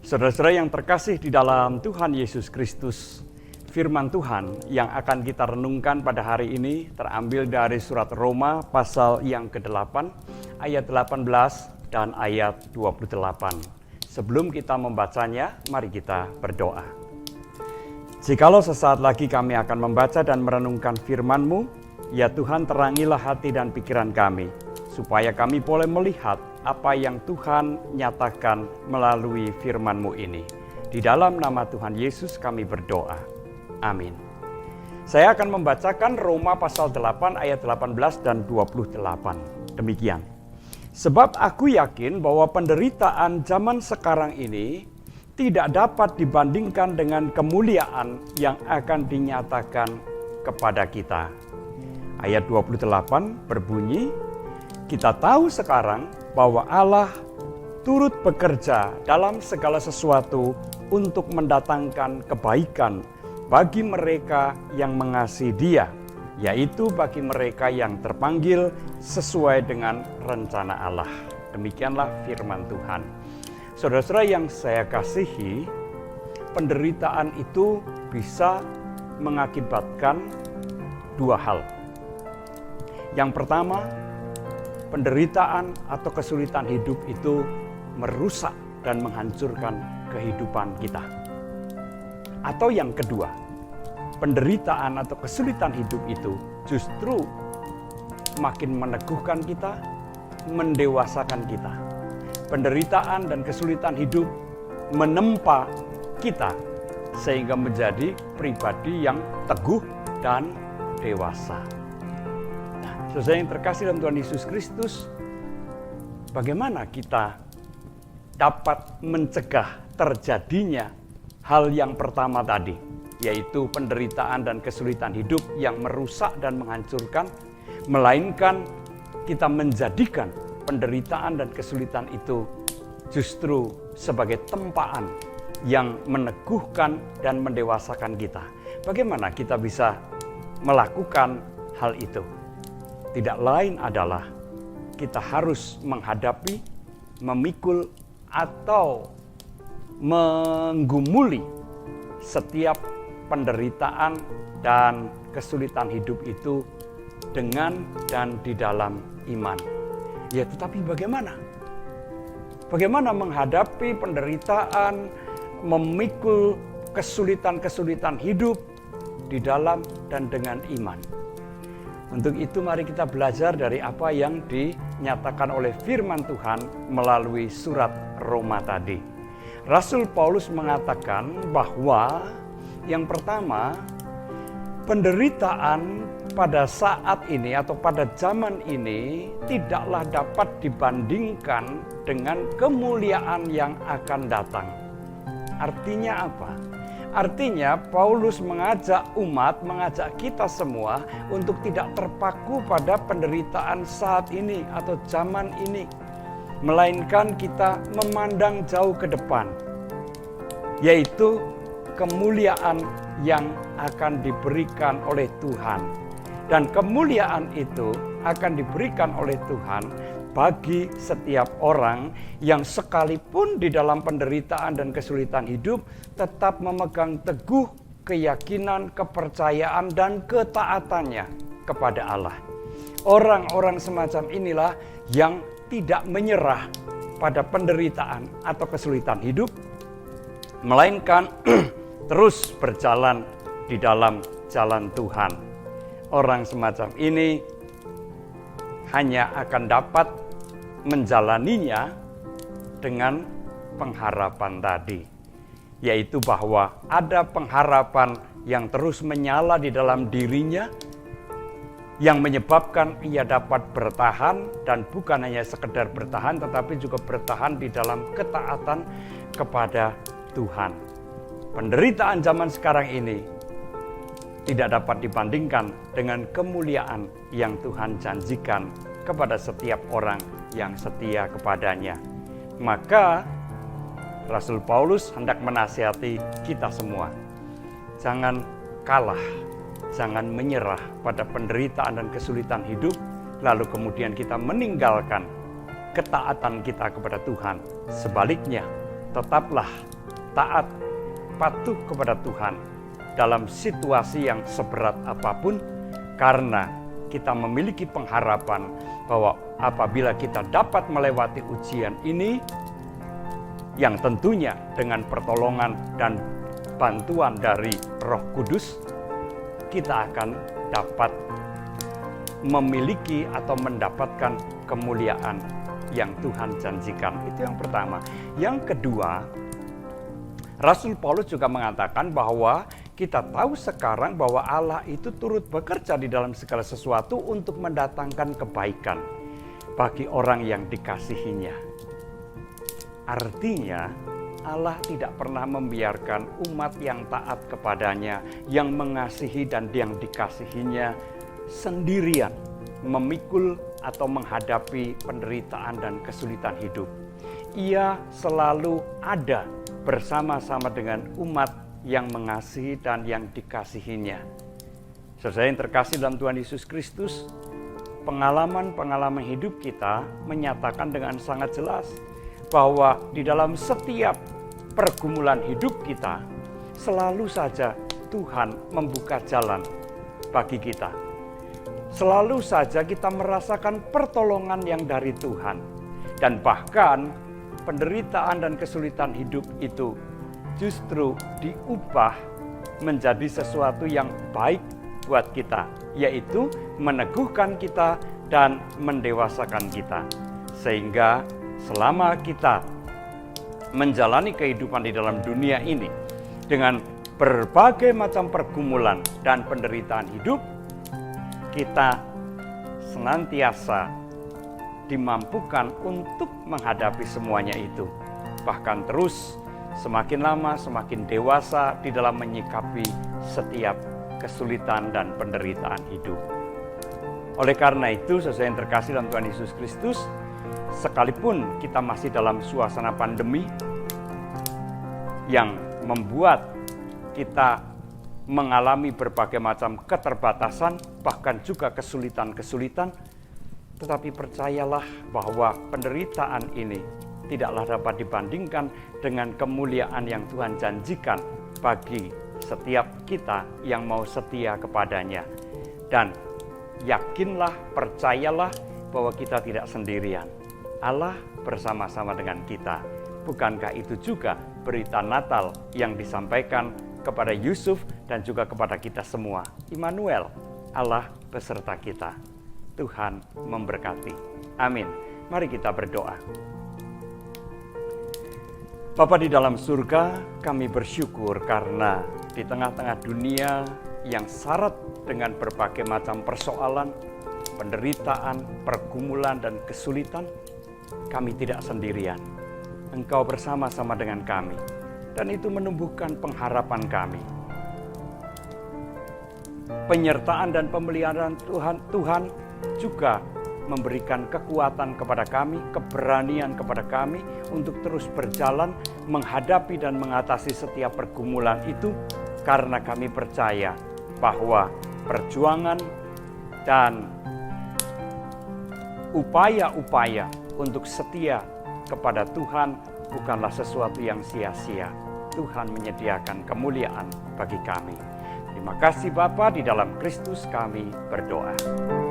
Saudara-saudara yang terkasih di dalam Tuhan Yesus Kristus, firman Tuhan yang akan kita renungkan pada hari ini terambil dari surat Roma pasal yang ke-8, ayat 18 dan ayat 28. Sebelum kita membacanya, mari kita berdoa. Jikalau sesaat lagi kami akan membaca dan merenungkan firman-Mu, ya Tuhan, terangilah hati dan pikiran kami, supaya kami boleh melihat apa yang Tuhan nyatakan melalui firman-Mu ini. Di dalam nama Tuhan Yesus kami berdoa. Amin. Saya akan membacakan Roma pasal 8 ayat 18 dan 28. Demikian. Sebab aku yakin bahwa penderitaan zaman sekarang ini tidak dapat dibandingkan dengan kemuliaan yang akan dinyatakan kepada kita. Ayat 28 berbunyi, kita tahu sekarang bahwa Allah turut bekerja dalam segala sesuatu untuk mendatangkan kebaikan bagi mereka yang mengasihi Dia, yaitu bagi mereka yang terpanggil sesuai dengan rencana Allah. Demikianlah firman Tuhan. Saudara-saudara yang saya kasihi, penderitaan itu bisa mengakibatkan dua hal. Yang pertama, penderitaan atau kesulitan hidup itu merusak dan menghancurkan kehidupan kita. Atau yang kedua, penderitaan atau kesulitan hidup itu justru makin meneguhkan kita, mendewasakan kita. Penderitaan dan kesulitan hidup menempa kita sehingga menjadi pribadi yang teguh dan dewasa. Saudara yang terkasih dalam Tuhan Yesus Kristus, bagaimana kita dapat mencegah terjadinya hal yang pertama tadi, yaitu penderitaan dan kesulitan hidup yang merusak dan menghancurkan, melainkan kita menjadikan penderitaan dan kesulitan itu justru sebagai tempaan yang meneguhkan dan mendewasakan kita. Bagaimana kita bisa melakukan hal itu? Tidak lain adalah kita harus menghadapi, memikul, atau menggumuli setiap penderitaan dan kesulitan hidup itu dengan dan di dalam iman. Ya, tetapi bagaimana? Bagaimana menghadapi penderitaan, memikul kesulitan-kesulitan hidup di dalam dan dengan iman? Untuk itu mari kita belajar dari apa yang dinyatakan oleh firman Tuhan melalui surat Roma tadi. Rasul Paulus mengatakan bahwa yang pertama, penderitaan pada saat ini atau pada zaman ini tidaklah dapat dibandingkan dengan kemuliaan yang akan datang. Artinya apa? Artinya Paulus mengajak umat, mengajak kita semua untuk tidak terpaku pada penderitaan saat ini atau zaman ini. Melainkan kita memandang jauh ke depan, yaitu kemuliaan yang akan diberikan oleh Tuhan. Dan kemuliaan itu akan diberikan oleh Tuhan bagi setiap orang yang sekalipun di dalam penderitaan dan kesulitan hidup tetap memegang teguh keyakinan, kepercayaan, dan ketaatannya kepada Allah. Orang-orang semacam inilah yang tidak menyerah pada penderitaan atau kesulitan hidup, melainkan terus berjalan di dalam jalan Tuhan. Orang semacam ini hanya akan dapat menjalaninya dengan pengharapan tadi, yaitu bahwa ada pengharapan yang terus menyala di dalam dirinya yang menyebabkan ia dapat bertahan, dan bukan hanya sekedar bertahan tetapi juga bertahan di dalam ketaatan kepada Tuhan. Penderitaan zaman sekarang ini tidak dapat dibandingkan dengan kemuliaan yang Tuhan janjikan kepada setiap orang yang setia kepadanya. Maka Rasul Paulus hendak menasihati kita semua, jangan kalah, jangan menyerah pada penderitaan dan kesulitan hidup, lalu kemudian kita meninggalkan ketaatan kita kepada Tuhan. Sebaliknya, tetaplah taat, patuh kepada Tuhan dalam situasi yang seberat apapun, karena kita memiliki pengharapan bahwa apabila kita dapat melewati ujian ini, yang tentunya dengan pertolongan dan bantuan dari Roh Kudus, kita akan dapat memiliki atau mendapatkan kemuliaan yang Tuhan janjikan. Itu yang pertama. Yang kedua, Rasul Paulus juga mengatakan bahwa kita tahu sekarang bahwa Allah itu turut bekerja di dalam segala sesuatu untuk mendatangkan kebaikan bagi orang yang dikasihinya. Artinya, Allah tidak pernah membiarkan umat yang taat kepadanya, yang mengasihi dan yang dikasihinya sendirian memikul atau menghadapi penderitaan dan kesulitan hidup. Ia selalu ada bersama-sama dengan umat yang mengasihi dan yang dikasihinya. Saudara yang terkasih dalam Tuhan Yesus Kristus, pengalaman-pengalaman hidup kita menyatakan dengan sangat jelas bahwa di dalam setiap pergumulan hidup kita, selalu saja Tuhan membuka jalan bagi kita. Selalu saja kita merasakan pertolongan yang dari Tuhan. Dan bahkan penderitaan dan kesulitan hidup itu justru diubah menjadi sesuatu yang baik buat kita, yaitu meneguhkan kita dan mendewasakan kita. Sehingga selama kita menjalani kehidupan di dalam dunia ini dengan berbagai macam pergumulan dan penderitaan hidup, kita senantiasa dimampukan untuk menghadapi semuanya itu. Bahkan terus semakin lama semakin dewasa di dalam menyikapi setiap kesulitan dan penderitaan hidup. Oleh karena itu, saudara yang terkasih dalam Tuhan Yesus Kristus, sekalipun kita masih dalam suasana pandemi yang membuat kita mengalami berbagai macam keterbatasan, bahkan juga kesulitan-kesulitan, tetapi percayalah bahwa penderitaan ini tidaklah dapat dibandingkan dengan kemuliaan yang Tuhan janjikan bagi setiap kita yang mau setia kepadanya. Dan yakinlah, percayalah bahwa kita tidak sendirian. Allah bersama-sama dengan kita. Bukankah itu juga berita Natal yang disampaikan kepada Yusuf dan juga kepada kita semua? Immanuel, Allah beserta kita. Tuhan memberkati. Amin. Mari kita berdoa. Bapa di dalam surga, kami bersyukur karena di tengah-tengah dunia yang syarat dengan berbagai macam persoalan, penderitaan, pergumulan, dan kesulitan, kami tidak sendirian. Engkau bersama-sama dengan kami, dan itu menumbuhkan pengharapan kami. Penyertaan dan pemeliharaan Tuhan juga memberikan kekuatan kepada kami, keberanian kepada kami untuk terus berjalan menghadapi dan mengatasi setiap pergumulan itu, karena kami percaya bahwa perjuangan dan upaya-upaya untuk setia kepada Tuhan bukanlah sesuatu yang sia-sia. Tuhan menyediakan kemuliaan bagi kami. Terima kasih Bapa, di dalam Kristus kami berdoa.